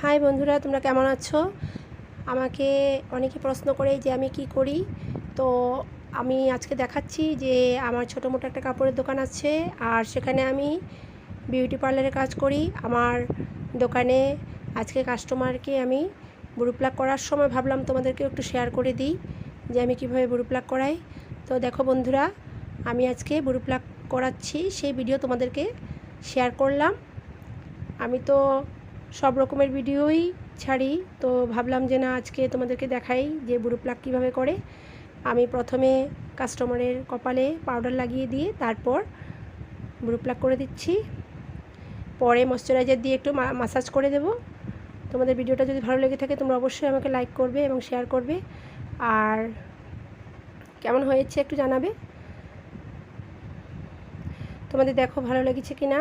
High বন্ধুরা, তোমরা কেমন আছো? আমাকে অনেকে প্রশ্ন করে যে আমি কি করি। তো আমি আজকে দেখাচ্ছি যে আমার ছোটো মোটো একটা কাপড়ের দোকান আছে, আর সেখানে আমি বিউটি পার্লারে কাজ করি। আমার দোকানে আজকে কাস্টমারকে আমি বুড়ো প্লাক করার সময় ভাবলাম তোমাদেরকে একটু শেয়ার করে দিই যে আমি কীভাবে বুড়ো প্লাক করাই। তো দেখো বন্ধুরা, আমি আজকে বুড়ো প্লাক করাচ্ছি, সেই ভিডিও তোমাদেরকে শেয়ার করলাম। আমি তো সব রকমের ভিডিওই ছাড়ি, তো ভাবলাম যে না, আজকে তোমাদেরকে দেখাই যে বুড়ো প্লাক কীভাবে করে। আমি প্রথমে কাস্টমারের কপালে পাউডার লাগিয়ে দিয়ে তারপর বুড়ো প্লাক করে দিচ্ছি, পরে ময়শ্চারাইজার দিয়ে একটু মাসাজ করে দেব। তোমাদের ভিডিওটা যদি ভালো লেগে থাকে তোমরা অবশ্যই আমাকে লাইক করবে এবং শেয়ার করবে, আর কেমন হয়েছে একটু জানাবে। তোমাদের দেখো ভালো লেগেছে কি না।